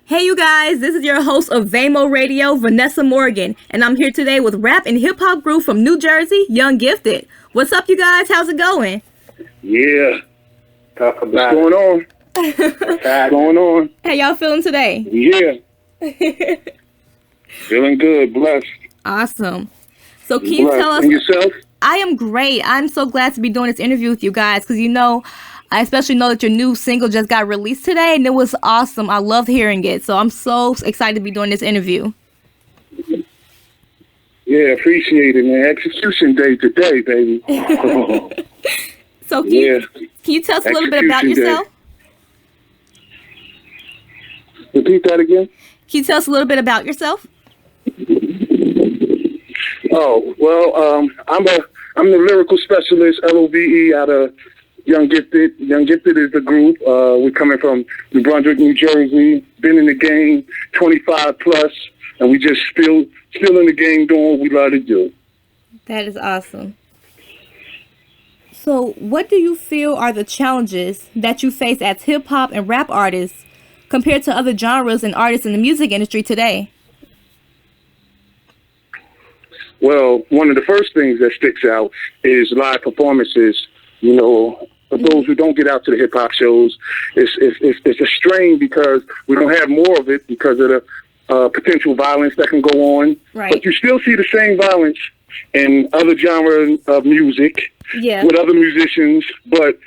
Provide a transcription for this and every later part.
Hey you guys, this is your host of Vamo Radio, Vanessa Morgan, and I'm here today with rap and hip hop group from New Jersey, Young Gifted. What's up, you guys? How's it going? Yeah. Talk What's about going on? What's going on? How y'all feeling today? Yeah. Feeling good, blessed. Awesome. So can you Blessed. tell us? And yourself? I am great. I'm so glad to be doing this interview with you guys because I especially know that your new single just got released today and it was awesome. I loved hearing it. So I'm so excited to be doing this interview. Yeah, appreciate it, man. Execution day today, baby. So can you tell us a little bit about yourself? Repeat that again? Can you tell us a little bit about yourself? Oh, well, I'm the lyrical specialist, LOVE, out of Young Gifted. Young Gifted is the group. We're coming from New Brunswick, New Jersey. Been in the game 25 plus, and we just still in the game doing what we love to do. That is awesome. So, what do you feel are the challenges that you face as hip hop and rap artists compared to other genres and artists in the music industry today? Well, one of the first things that sticks out is live performances. You know, for those who don't get out to the hip hop shows, it's a strain because we don't have more of it because of the potential violence that can go on. Right. But you still see the same violence in other genres of music with other musicians. But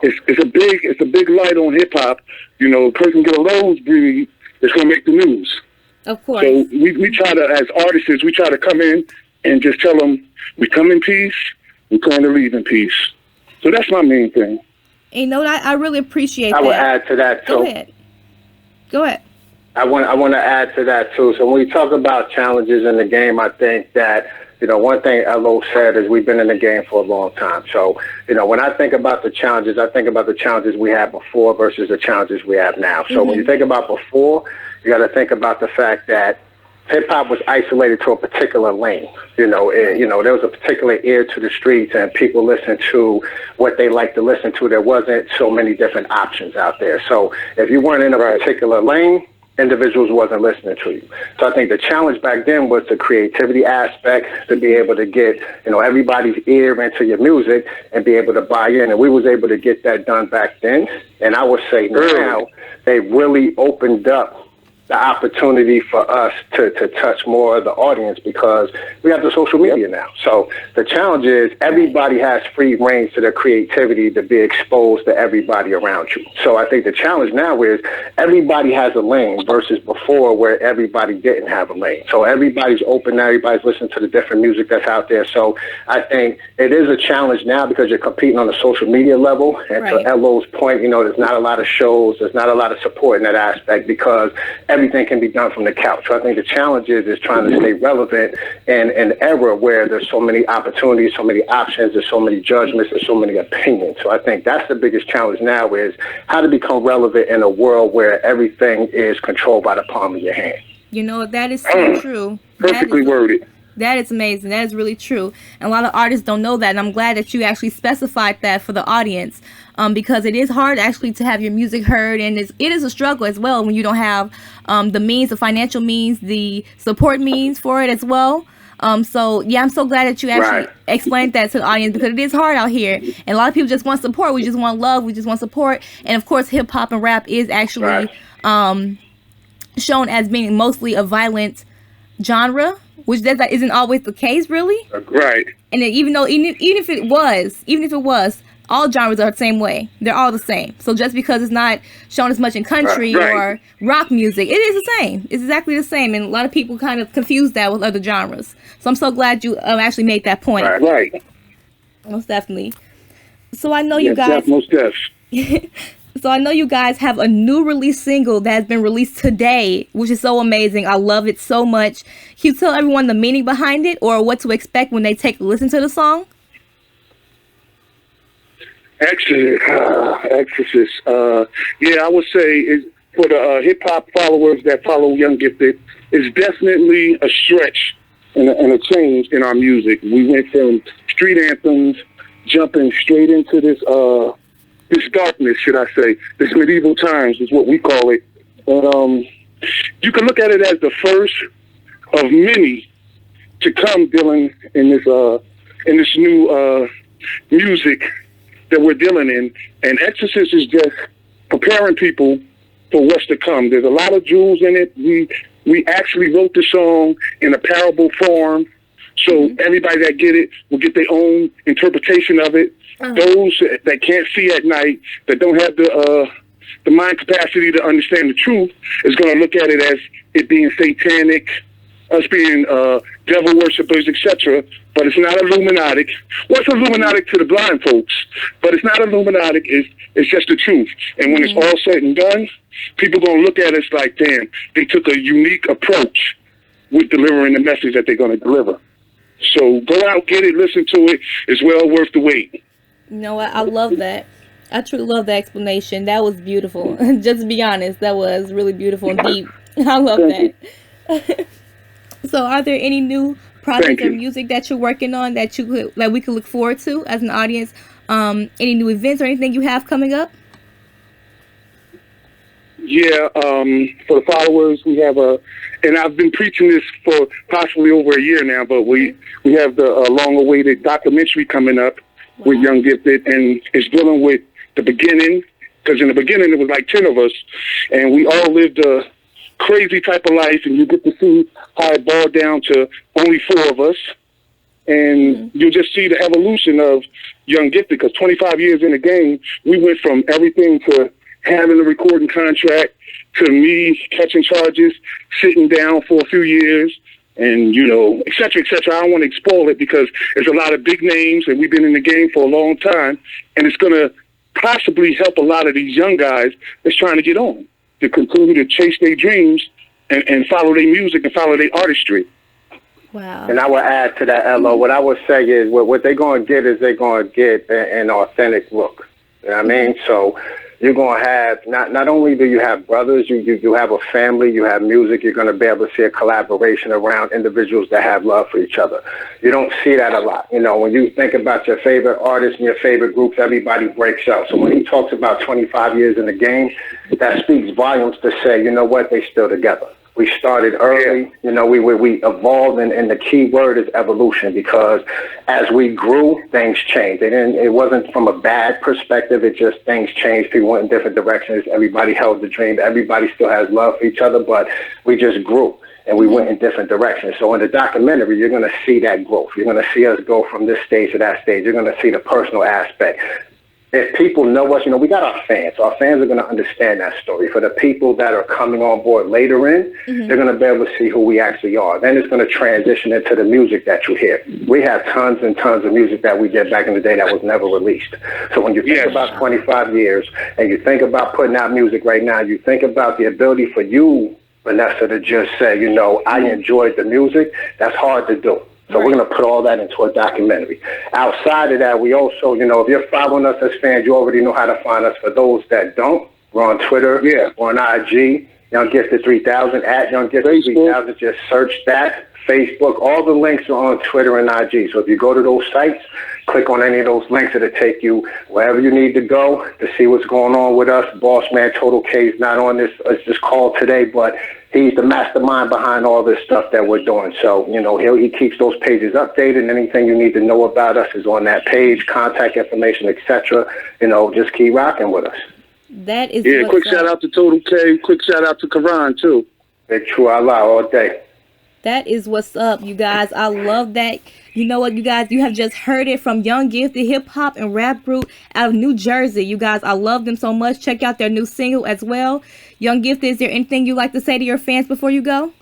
it's a big light on hip hop. You know, a person get a nosebleed, it's gonna make the news. Of course. So we try to, as artists, we try to come in and just tell them we come in peace, we plan to leave in peace. So that's my main thing. And you know what? I really appreciate that. I would add to that too. Go ahead. I want to add to that too. So when we talk about challenges in the game, I think that, you know, one thing LO said is we've been in the game for a long time. So, you know, when I think about the challenges, I think about the challenges we had before versus the challenges we have now. So when you think about before, you got to think about the fact that hip hop was isolated to a particular lane. You know, there was a particular ear to the streets and people listened to what they like to listen to. There wasn't so many different options out there. So if you weren't in a particular lane, individuals wasn't listening to you. So I think the challenge back then was the creativity aspect, to be able to get, you know, everybody's ear into your music and be able to buy in. And we was able to get that done back then. And I would say now they really opened up the opportunity for us to touch more of the audience because we have the social media now. So the challenge is everybody has free range to their creativity to be exposed to everybody around you. So I think the challenge now is everybody has a lane versus before where everybody didn't have a lane. So everybody's open now, everybody's listening to the different music that's out there. So I think it is a challenge now because you're competing on a social media level. And to LO's point, you know, there's not a lot of shows, there's not a lot of support in that aspect because everything can be done from the couch. So I think the challenge is trying to stay relevant in an era where there's so many opportunities, so many options, there's so many judgments, there's so many opinions. So I think that's the biggest challenge now is how to become relevant in a world where everything is controlled by the palm of your hand. You know, that is so true. Perfectly worded. That is amazing. That is really true. And a lot of artists don't know that. And I'm glad that you actually specified that for the audience because it is hard actually to have your music heard. And it is a struggle as well when you don't have the means, the financial means, the support means for it as well. So, yeah, I'm so glad that you actually explained that to the audience because it is hard out here. And a lot of people just want support. We just want love. We just want support. And, of course, hip hop and rap is actually shown as being mostly a violent genre, which that isn't always the case, really. Right. And even if it was, all genres are the same way. They're all the same. So just because it's not shown as much in country or rock music, it is the same. It's exactly the same. And a lot of people kind of confuse that with other genres. So I'm so glad you actually made that point. Right. Most definitely. So I know you guys. Most definitely. So I know you guys have a new release single that has been released today, which is so amazing. I love it so much. Can you tell everyone the meaning behind it or what to expect when they take a listen to the song? Exorcist. I would say for the hip-hop followers that follow Young Gifted, it's definitely a stretch and a change in our music. We went from street anthems, jumping straight into this darkness, should I say. This medieval times is what we call it. And you can look at it as the first of many to come dealing in this new music that we're dealing in. And Exorcist is just preparing people for what's to come. There's a lot of jewels in it. We actually wrote the song in a parable form, so everybody that get it will get their own interpretation of it. Those that can't see at night, that don't have the mind capacity to understand the truth, is going to look at it as it being satanic, us being devil worshippers, etc. But it's not Illuminatic. Well, it's Illuminatic to the blind folks, but it's not Illuminatic. It's just the truth. And when it's all said and done, people going to look at us like, damn, they took a unique approach with delivering the message that they're going to deliver. So go out, get it, listen to it. It's well worth the wait. You know what? I love that. I truly love the explanation. That was beautiful. Just to be honest, that was really beautiful and deep. I love that. So are there any new projects or music that you're working on that we could look forward to as an audience? Any new events or anything you have coming up? Yeah, for the followers, we have and I've been preaching this for possibly over a year now, but we have the long-awaited documentary coming up with Young Gifted, and it's dealing with the beginning, because in the beginning it was like 10 of us, and we all lived a crazy type of life, and you get to see how it boiled down to only 4 of us, and you just see the evolution of Young Gifted, because 25 years in the game, we went from everything to having a recording contract to me catching charges, sitting down for a few years, and, et cetera, et cetera. I don't want to spoil it because there's a lot of big names, and we've been in the game for a long time, and it's going to possibly help a lot of these young guys that's trying to get on, to continue to chase their dreams and follow their music and follow their artistry. Wow. And I would add to that, LO, what I would say is what they're going to get is they're going to get an authentic look. You know what I mean? So you're going to have, not only do you have brothers, you have a family, you have music, you're going to be able to see a collaboration around individuals that have love for each other. You don't see that a lot. When you think about your favorite artists and your favorite groups, everybody breaks out. So when he talks about 25 years in the game, that speaks volumes to say, you know what, they still together. We started early, we evolved, and the key word is evolution, because as we grew, things changed. It wasn't from a bad perspective, it just things changed. People went in different directions. Everybody held the dream. Everybody still has love for each other, but we just grew and we went in different directions. So in the documentary, you're going to see that growth. You're going to see us go from this stage to that stage. You're going to see the personal aspect. If people know us, we got our fans. Our fans are going to understand that story. For the people that are coming on board later in, they're going to be able to see who we actually are. Then it's going to transition into the music that you hear. We have tons and tons of music that we did back in the day that was never released. So when you think about 25 years and you think about putting out music right now, you think about the ability for you, Vanessa, to just say, I enjoyed the music. That's hard to do. So we're going to put all that into a documentary. Outside of that, we also, if you're following us as fans, you already know how to find us. For those that don't, we're on Twitter, we're on IG, Young Gifted 3000, at Young Gifted 3000. Just search that. Facebook, all the links are on Twitter and IG. So if you go to those sites, click on any of those links, it'll take you wherever you need to go to see what's going on with us. Boss Man Total K is not on this call today, but he's the mastermind behind all this stuff that we're doing. So, he keeps those pages updated, and anything you need to know about us is on that page, contact information, etc. Just keep rocking with us. That is quick shout out to Total K, quick shout out to Karan too. Big true Allah all day. That is what's up, you guys. I love that. You know what, you guys? You have just heard it from Young Gifted hip hop and rap group out of New Jersey. You guys, I love them so much. Check out their new single as well. Young Gifted, is there anything you'd like to say to your fans before you go?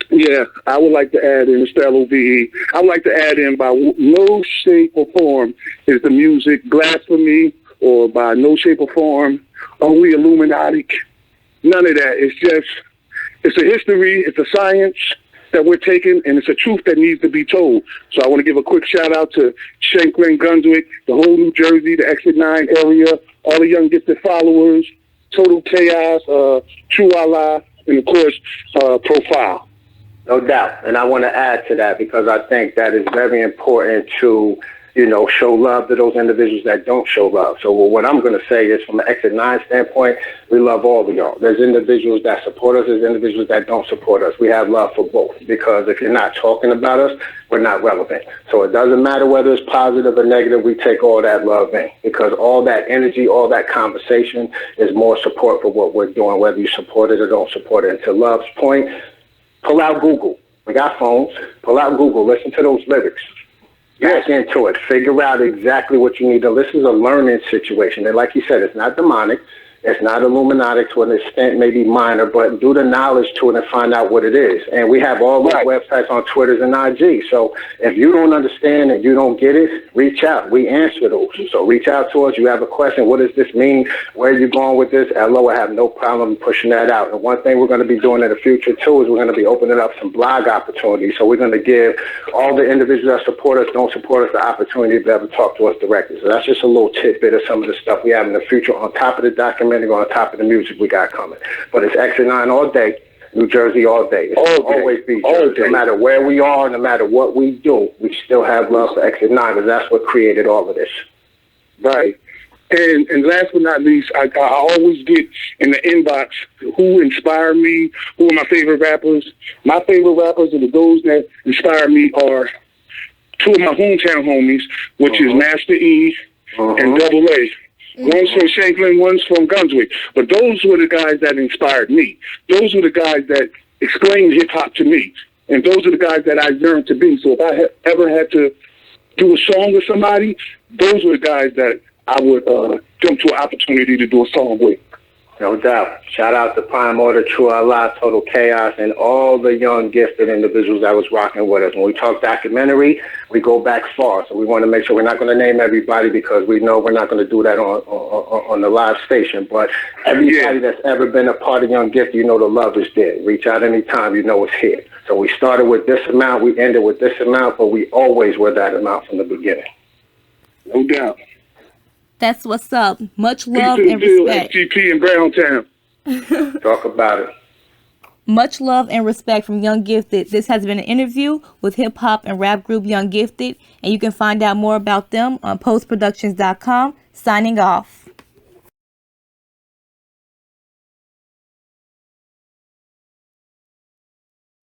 Yeah, I would like to add in, Mr. LOVE, I would like to add in, by no shape or form is the music blasphemy, or by no shape or form are we Illuminati. None of that. It's a history, it's a science that we're taking, and it's a truth that needs to be told. So I want to give a quick shout out to Shanklin, Gunswick, the whole New Jersey, the Exit 9 area, all the Young Gifted followers, Total Chaos, True Allah, and of course, Profile. No doubt. And I want to add to that, because I think that is very important to, show love to those individuals that don't show love. So what I'm going to say is, from an Exit 9 standpoint, we love all of y'all. There's individuals that support us. There's individuals that don't support us. We have love for both, because if you're not talking about us, we're not relevant. So it doesn't matter whether it's positive or negative. We take all that love in, because all that energy, all that conversation is more support for what we're doing, whether you support it or don't support it. And to Love's point, pull out Google. We got phones. Pull out Google. Listen to those lyrics. Back into it. Figure out exactly what you need to. This is a learning situation. And like you said, it's not demonic. It's not Illuminati to an extent, maybe minor, but do the knowledge to it and find out what it is. And we have all those websites on Twitter and IG. So if you don't understand and you don't get it, reach out. We answer those. So reach out to us. You have a question. What does this mean? Where are you going with this? LO, I have no problem pushing that out. And one thing we're going to be doing in the future, too, is we're going to be opening up some blog opportunities. So we're going to give all the individuals that support us, don't support us, the opportunity to be able to talk to us directly. So that's just a little tidbit of some of the stuff we have in the future on top of the documentary, on top of the music we got coming. But it's Exit 9 all day, New Jersey all day. It's always be Jersey. No matter where we are, no matter what we do, we still have love for Exit 9, because that's what created all of this. Right. And last but not least, I always get in the inbox who inspire me, who are my favorite rappers. My favorite rappers and those that inspire me are two of my hometown homies, which is Master E and Double A. One's from Shanklin, one's from Gunswick. But those were the guys that inspired me. Those were the guys that explained hip-hop to me. And those are the guys that I yearned to be. So if I ever had to do a song with somebody, those were the guys that I would jump to an opportunity to do a song with. No doubt. Shout out to Prime Order, True Allah, Total Chaos, and all the young, gifted individuals that was rocking with us. When we talk documentary, we go back far. So we want to make sure we're not going to name everybody, because we know we're not going to do that on the live station. But everybody that's ever been a part of Young Gifted, the love is there. Reach out anytime, it's here. So we started with this amount, we ended with this amount, but we always were that amount from the beginning. No doubt. That's what's up. Much love and respect. GP in Browntown. Talk about it. Much love and respect from Young Gifted. This has been an interview with hip-hop and rap group Young Gifted, and you can find out more about them on poseproductions.com. Signing off.